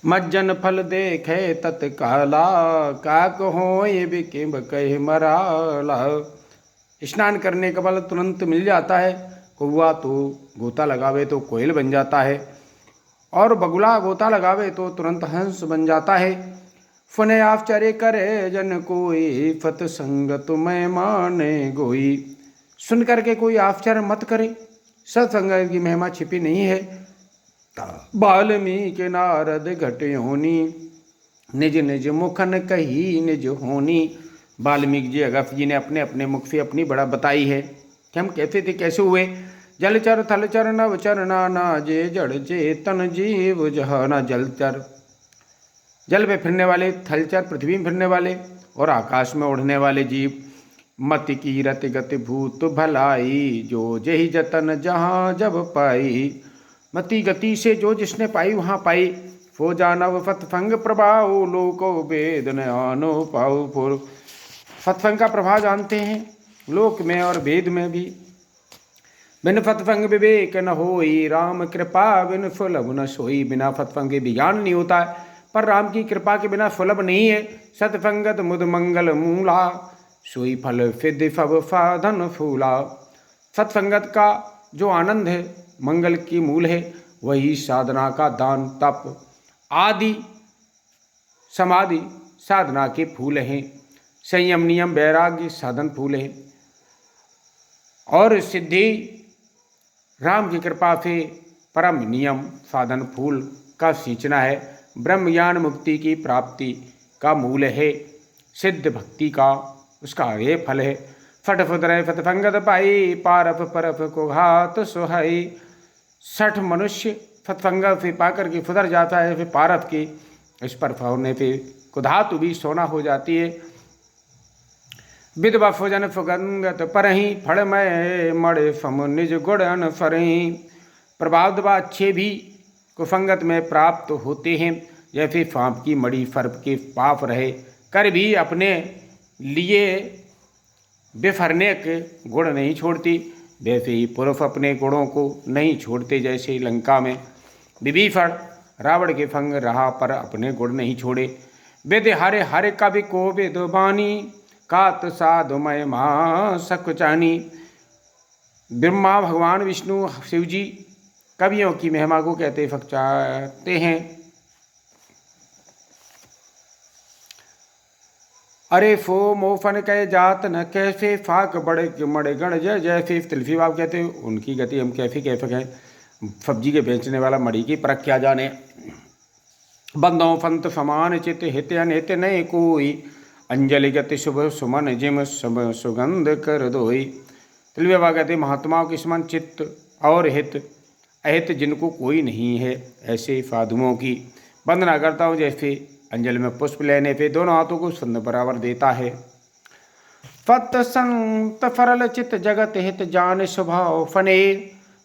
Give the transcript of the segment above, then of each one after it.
मज्जन फल देखे तत्काला, काक होय बिकिम कह मराला। स्नान करने के बाद तुरंत मिल जाता है। कौआ तो गोता लगावे तो कोयल बन जाता है, और बगुला गोता लगावे तो तुरंत हंस बन जाता है। फने आश्चर्य करे जन कोई, फत संगत मैं माने गोई। सुन करके कोई आश्चर्य मत करे, सत्संग की महिमा छिपी नहीं है। वाल्मीकि नारद घटयोनी, निज निज मुखन कही निज होनी। वाल्मीकि जी अगस्त्य जी ने अपने अपने मुख से अपनी बड़ा बताई है कि हम कैसे थे, कैसे हुए। जलचर थलचर नवचर नाना, जे जड़ चेतन जीव जहाना। जलचर जल में फिरने वाले, थलचर पृथ्वी में फिरने वाले, और आकाश में उड़ने वाले जीव। मति की रति गति भूत भलाई, जो जही जतन जहाँ जब पाई। मति गति से जो जिसने पाई वहाँ पाई। फो जानव फतफंग प्रभाव, लोको वेद न आनो पाओ। फुर फतफंग का प्रभाव जानते हैं लोक में और वेद में भी। बिन फतफंग विवेक न होई, राम कृपा बिन सुलभ न सोई। बिना फतफंग के ज्ञान नहीं होता है, पर राम की कृपा के बिना सुलभ नहीं है। सतफंगत मुद मंगल मूला, सोई फल सिद्धि सब साधन फूला। सत्संगत का जो आनंद है, मंगल की मूल है, वही साधना का दान तप आदि समाधि साधना के फूल हैं। संयम नियम वैराग्य साधन फूल हैं, और सिद्धि राम की कृपा से परम नियम साधन फूल का सींचना है। ब्रह्म ज्ञान मुक्ति की प्राप्ति का मूल है, सिद्ध भक्ति का उसका ये फल है। फट फुदरय फतफंगत पाई, पारफ परफ को घात सुहाई। सठ मनुष्य फतफंगत से पाकर के फुदर जाता है, फिर पारफ की इस पर होने पे कुधातु भी सोना हो जाती है। विधवा फुजन फुगंगत परही, फड़मय मड़े सम निज गुण अनसरही। प्रभाव अच्छे भी कुसंगत में प्राप्त होते हैं, जैसे सांप की मड़ी सर्प के पाप रहे कर भी अपने लिए बेफरने के गुण नहीं छोड़ती, वैसे ही पुरुष अपने गुणों को नहीं छोड़ते। जैसे लंका में विभीषण रावण के संग रहा पर अपने गुण नहीं छोड़े। वेद हरे हरे कवि को वेद बानी, कात साधुमय मां सकुचानी। ब्रह्मा भगवान विष्णु शिव जी कवियों की महिमा को कहते फकचाते हैं। अरे फो मोफन कह जात न कैसे, फाक बड़े मड़े गण जय जैसे। तिलफी बाब कहते हैं उनकी गति हम कैसे कह सकें, सब्जी के बेचने वाला मड़ी की परख क्या जाने। बंदों फंत समान चित हित अनहित नहीं कोई, अंजलि गति शुभ सुमन जिम सब सुगंध कर दोई। तिलफी बाबा कहते महात्माओं के समान चित्त और हित अहित जिनको कोई नहीं है, ऐसे साधुओं की वंदना करता हूँ जैसे अंजलि में पुष्प लेने पे दोनों हाथों को सुंदर बराबर देता है। फत संत फरल चित जगत हित जान स्वभाव फने,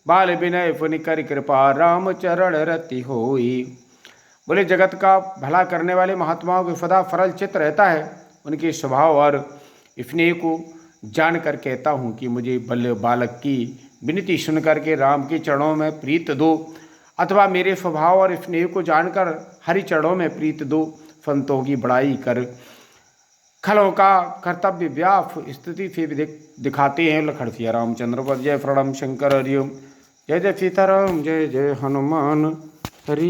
बाल विनय फुनि कर कृपा राम चरण रति होई। बोले जगत का भला करने वाले महात्माओं के सदा फरल चित रहता है, उनके स्वभाव और स्नेह को जान कर कहता हूँ कि मुझे बल्य बालक की विनती सुन करके राम के चरणों में प्रीत दो, अथवा मेरे स्वभाव और स्नेह को जानकर हरि चरणों में प्रीत दो। संतों की बड़ाई कर खलों का कर्तव्य व्याप स्थिति से दिखाते हैं। लखन सिया रामचंद्र पर जय, प्रणम शंकर हरिओम, जय जय सीताराम, जय जय हनुमान।